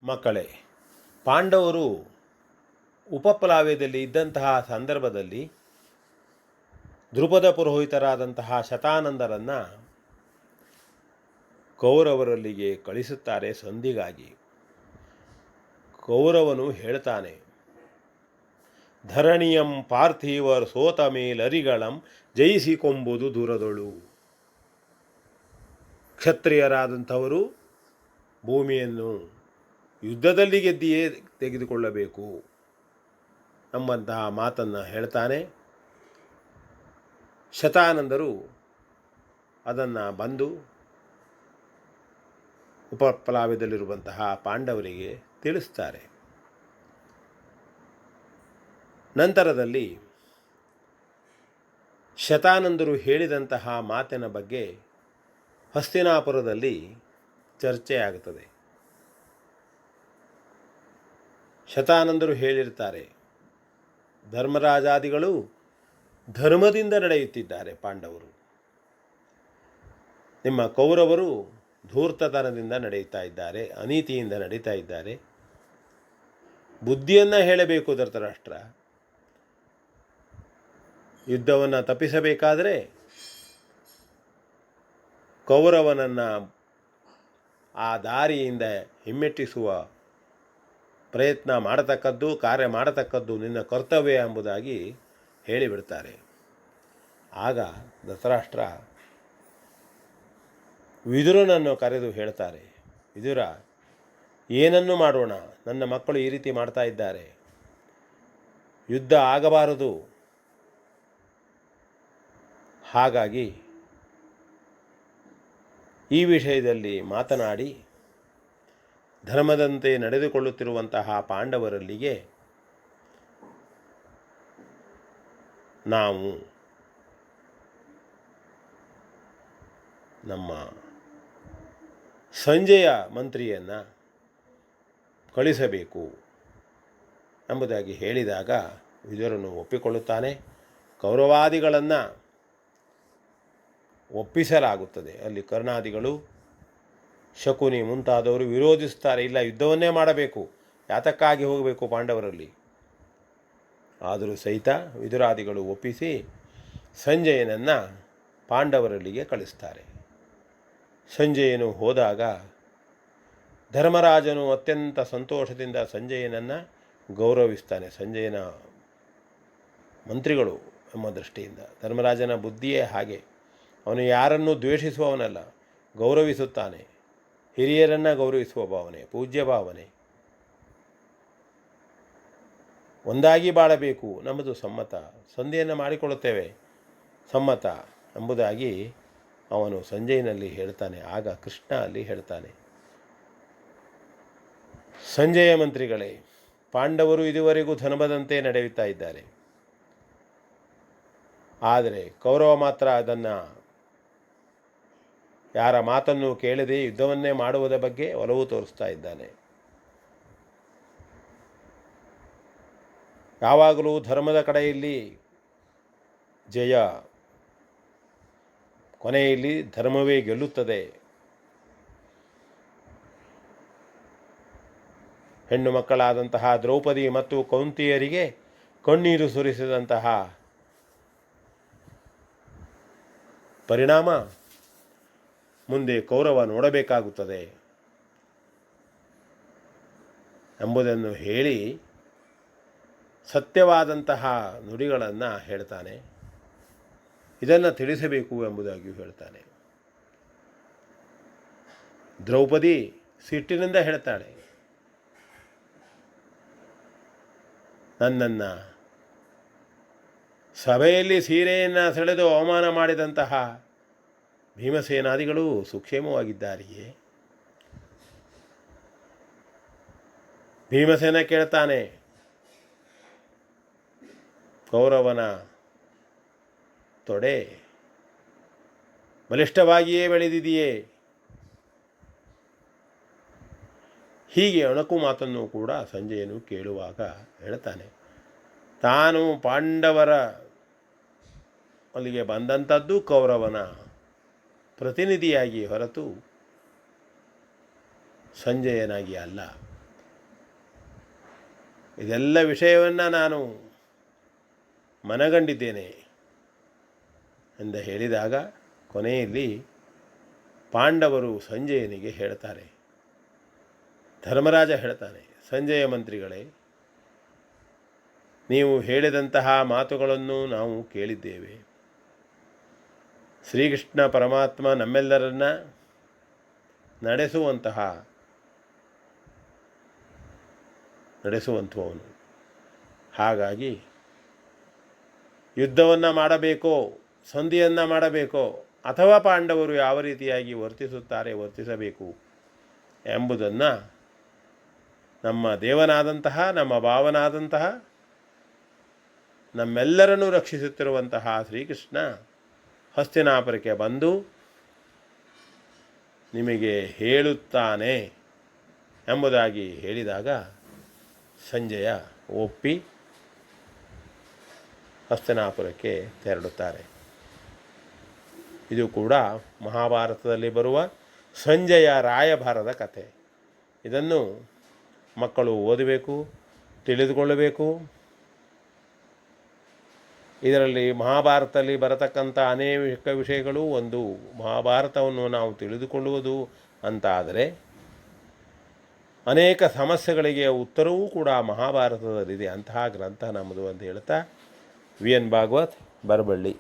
ಮಕ್ಕಳೇ, ಪಾಂಡವರು ಉಪಪ್ಲಾವ್ಯದಲ್ಲಿ ಇದ್ದಂತಹ ಸಂದರ್ಭದಲ್ಲಿ ದ್ರುಪದ ಪುರೋಹಿತರಾದಂತಹ ಶತಾನಂದರನ್ನು ಕೌರವರಲ್ಲಿಗೆ ಕಳಿಸುತ್ತಾರೆ ಸಂಧಿಗಾಗಿ. ಕೌರವನು ಹೇಳ್ತಾನೆ, ಧರಣಿಯಂ ಪಾರ್ಥಿವರ್ ಸೋತ ಮೇಲರಿಗಳಂ ಜಯಿಸಿಕೊಂಬುದು ದುರದೊಳು. ಕ್ಷತ್ರಿಯರಾದಂಥವರು ಭೂಮಿಯನ್ನು ಯುದ್ಧದಲ್ಲಿ ಗೆದ್ದಿಯೇ ತೆಗೆದುಕೊಳ್ಳಬೇಕು ಎಂಬಂತಹ ಮಾತನ್ನು ಹೇಳ್ತಾನೆ. ಶತಾನಂದರು ಅದನ್ನು ಬಂದು ಉಪಪ್ಲಾವ್ಯದಲ್ಲಿರುವಂತಹ ಪಾಂಡವರಿಗೆ ತಿಳಿಸ್ತಾರೆ. ನಂತರದಲ್ಲಿ ಶತಾನಂದರು ಹೇಳಿದಂತಹ ಮಾತಿನ ಬಗ್ಗೆ ಹಸ್ತಿನಾಪುರದಲ್ಲಿ ಚರ್ಚೆಯಾಗುತ್ತದೆ. ಶತಾನಂದರು ಹೇಳಿರ್ತಾರೆ, ಧರ್ಮರಾಜಾದಿಗಳು ಧರ್ಮದಿಂದ ನಡೆಯುತ್ತಿದ್ದಾರೆ, ಪಾಂಡವರು ನಿಮ್ಮ ಕೌರವರು ಧೂರ್ತತನದಿಂದ ನಡೆಯುತ್ತಾ ಇದ್ದಾರೆ, ಅನೀತಿಯಿಂದ ನಡೀತಾ ಇದ್ದಾರೆ. ಬುದ್ಧಿಯನ್ನು ಹೇಳಬೇಕು ಧೃತರಾಷ್ಟ್ರ. ಯುದ್ಧವನ್ನು ತಪ್ಪಿಸಬೇಕಾದರೆ ಕೌರವನನ್ನು ಆ ದಾರಿಯಿಂದ ಹಿಮ್ಮೆಟ್ಟಿಸುವ ಪ್ರಯತ್ನ ಮಾಡತಕ್ಕದ್ದು, ಕಾರ್ಯ ಮಾಡತಕ್ಕದ್ದು ನಿನ್ನ ಕರ್ತವ್ಯ ಎಂಬುದಾಗಿ ಹೇಳಿಬಿಡ್ತಾರೆ. ಆಗ ಧೃತರಾಷ್ಟ್ರ ವಿದುರನನ್ನು ಕರೆದು ಹೇಳ್ತಾರೆ, ವಿದುರ, ಏನನ್ನು ಮಾಡೋಣ? ನನ್ನ ಮಕ್ಕಳು ಈ ರೀತಿ ಮಾಡ್ತಾ ಇದ್ದಾರೆ, ಯುದ್ಧ ಆಗಬಾರದು. ಹಾಗಾಗಿ ಈ ವಿಷಯದಲ್ಲಿ ಮಾತನಾಡಿ ಧರ್ಮದಂತೆ ನಡೆದುಕೊಳ್ಳುತ್ತಿರುವಂತಹ ಪಾಂಡವರಲ್ಲಿಗೆ ನಾವು ನಮ್ಮ ಸಂಜಯ ಮಂತ್ರಿಯನ್ನು ಕಳಿಸಬೇಕು ಎಂಬುದಾಗಿ ಹೇಳಿದಾಗ ವಿದುರನು ಒಪ್ಪಿಕೊಳ್ಳುತ್ತಾನೆ. ಕೌರವಾದಿಗಳನ್ನು ಒಪ್ಪಿಸಲಾಗುತ್ತದೆ. ಅಲ್ಲಿ ಕರ್ಣಾದಿಗಳು, ಶಕುನಿ ಮುಂತಾದವರು ವಿರೋಧಿಸುತ್ತಾರೆ. ಇಲ್ಲ, ಯುದ್ಧವನ್ನೇ ಮಾಡಬೇಕು, ಯಾತಕ್ಕಾಗಿ ಹೋಗಬೇಕು ಪಾಂಡವರಲ್ಲಿ? ಆದರೂ ಸಹಿತ ವಿದುರಾದಿಗಳು ಒಪ್ಪಿಸಿ ಸಂಜಯನನ್ನು ಪಾಂಡವರಲ್ಲಿಗೆ ಕಳಿಸ್ತಾರೆ. ಸಂಜಯನು ಹೋದಾಗ ಧರ್ಮರಾಜನು ಅತ್ಯಂತ ಸಂತೋಷದಿಂದ ಸಂಜಯನನ್ನು ಗೌರವಿಸ್ತಾನೆ. ಸಂಜಯನ ಮಂತ್ರಿಗಳು ಎಂಬ ದೃಷ್ಟಿಯಿಂದ ಧರ್ಮರಾಜನ ಬುದ್ಧಿಯೇ ಹಾಗೆ. ಅವನು ಯಾರನ್ನೂ ದ್ವೇಷಿಸುವವನಲ್ಲ, ಗೌರವಿಸುತ್ತಾನೆ. ಹಿರಿಯರನ್ನು ಗೌರವಿಸುವ ಭಾವನೆ, ಪೂಜ್ಯ ಭಾವನೆ. ಒಂದಾಗಿ ಬಾಳಬೇಕು, ನಮ್ಮದು ಸಮ್ಮತ, ಸಂಧಿಯನ್ನು ಮಾಡಿಕೊಳ್ಳುತ್ತೇವೆ, ಸಮ್ಮತ ಎಂಬುದಾಗಿ ಅವನು ಸಂಜಯನಲ್ಲಿ ಹೇಳ್ತಾನೆ. ಆಗ ಕೃಷ್ಣ ಅಲ್ಲಿ ಹೇಳ್ತಾನೆ, ಸಂಜಯ ಮಂತ್ರಿಗಳೇ, ಪಾಂಡವರು ಇದುವರೆಗೂ ಧರ್ಮದಂತೆ ನಡೆಯುತ್ತಾ ಇದ್ದಾರೆ. ಆದರೆ ಕೌರವ ಮಾತ್ರ ಅದನ್ನು ಯಾರ ಮಾತನ್ನು ಕೇಳದೆ ಯುದ್ಧವನ್ನೇ ಮಾಡುವುದರ ಬಗ್ಗೆ ಒಲವು ತೋರಿಸ್ತಾ ಇದ್ದಾನೆ. ಯಾವಾಗಲೂ ಧರ್ಮದ ಕಡೆಯಲ್ಲಿ ಜಯ, ಕೊನೆಯಲ್ಲಿ ಧರ್ಮವೇ ಗೆಲ್ಲುತ್ತದೆ. ಹೆಣ್ಣು ಮಕ್ಕಳಾದಂತಹ ದ್ರೌಪದಿ ಮತ್ತು ಕೌಂತಿಯರಿಗೆ ಕಣ್ಣೀರು ಸುರಿಸಿದಂತಹ ಪರಿಣಾಮ ಮುಂದೆ ಕೌರವ ನೋಡಬೇಕಾಗುತ್ತದೆ ಎಂಬುದನ್ನು ಹೇಳಿ ಸತ್ಯವಾದಂತಹ ನುಡಿಗಳನ್ನು ಹೇಳ್ತಾನೆ. ಇದನ್ನು ತಿಳಿಸಬೇಕು ಎಂಬುದಾಗಿಯೂ ಹೇಳ್ತಾನೆ. ದ್ರೌಪದಿ ಸಿಟ್ಟಿನಿಂದ ಹೇಳ್ತಾಳೆ, ನನ್ನನ್ನು ಸಭೆಯಲ್ಲಿ ಸೀರೆಯನ್ನು ಸೆಳೆದು ಅವಮಾನ ಮಾಡಿದಂತಹ ಭೀಮಸೇನಾದಿಗಳು ಸುಕ್ಷೇಮವಾಗಿದ್ದಾರೆಯೇ? ಭೀಮಸೇನ ಕೇಳ್ತಾನೆ, ಕೌರವನ ತೊಡೆ ಬಲಿಷ್ಠವಾಗಿಯೇ ಬೆಳೆದಿದೆಯೇ? ಹೀಗೆ ಅಣಕು ಮಾತನ್ನು ಕೂಡ ಸಂಜಯನು ಕೇಳುವಾಗ ಹೇಳ್ತಾನೆ, ತಾನು ಪಾಂಡವರ ಅಲ್ಲಿಗೆ ಬಂದಂಥದ್ದು ಕೌರವನ ಪ್ರತಿನಿಧಿಯಾಗಿ ಹೊರತು ಸಂಜಯನಾಗಿ ಅಲ್ಲ. ಇದೆಲ್ಲ ವಿಷಯವನ್ನು ನಾನು ಮನಗಂಡಿದ್ದೇನೆ ಎಂದು ಹೇಳಿದಾಗ ಕೊನೆಯಲ್ಲಿ ಪಾಂಡವರು ಸಂಜಯನಿಗೆ ಹೇಳ್ತಾರೆ. ಧರ್ಮರಾಜ ಹೇಳ್ತಾನೆ, ಸಂಜಯ ಮಂತ್ರಿಗಳೇ, ನೀವು ಹೇಳಿದಂತಹ ಮಾತುಗಳನ್ನು ನಾವು ಕೇಳಿದ್ದೇವೆ. ಶ್ರೀಕೃಷ್ಣ ಪರಮಾತ್ಮ ನಮ್ಮೆಲ್ಲರನ್ನ ನಡೆಸುವಂಥವನು. ಹಾಗಾಗಿ ಯುದ್ಧವನ್ನು ಮಾಡಬೇಕೋ, ಸಂಧಿಯನ್ನು ಮಾಡಬೇಕೋ, ಅಥವಾ ಪಾಂಡವರು ಯಾವ ರೀತಿಯಾಗಿ ವರ್ತಿಸಬೇಕು ಎಂಬುದನ್ನು ನಮ್ಮ ದೇವನಾದಂತಹ, ನಮ್ಮ ಭಾವನಾದಂತಹ, ನಮ್ಮೆಲ್ಲರನ್ನೂ ರಕ್ಷಿಸುತ್ತಿರುವಂತಹ ಶ್ರೀಕೃಷ್ಣ ಹಸ್ತಿನಾಪುರಕ್ಕೆ ಬಂದು ನಿಮಗೆ ಹೇಳುತ್ತಾನೆ ಎಂಬುದಾಗಿ ಹೇಳಿದಾಗ ಸಂಜಯ ಒಪ್ಪಿ ಹಸ್ತಿನಾಪುರಕ್ಕೆ ತೆರಳುತ್ತಾರೆ. ಇದು ಕೂಡ ಮಹಾಭಾರತದಲ್ಲಿ ಬರುವ ಸಂಜಯ ರಾಯಭಾರದ ಕಥೆ. ಇದನ್ನು ಮಕ್ಕಳು ಓದಬೇಕು, ತಿಳಿದುಕೊಳ್ಳಬೇಕು. ಇದರಲ್ಲಿ ಮಹಾಭಾರತದಲ್ಲಿ ಬರತಕ್ಕಂಥ ಅನೇಕ ವಿಷಯಗಳು ಒಂದು ಮಹಾಭಾರತವನ್ನು ನಾವು ತಿಳಿದುಕೊಳ್ಳುವುದು ಅಂತಾದರೆ ಅನೇಕ ಸಮಸ್ಯೆಗಳಿಗೆ ಉತ್ತರವೂ ಕೂಡ ಮಹಾಭಾರತದಲ್ಲಿದೆ. ಅಂತಹ ಗ್ರಂಥ ನಮ್ಮದು ಅಂತ ಹೇಳ್ತಾ ವಿ ಎನ್ ಭಾಗವತ್, ಬರಬಳ್ಳಿ.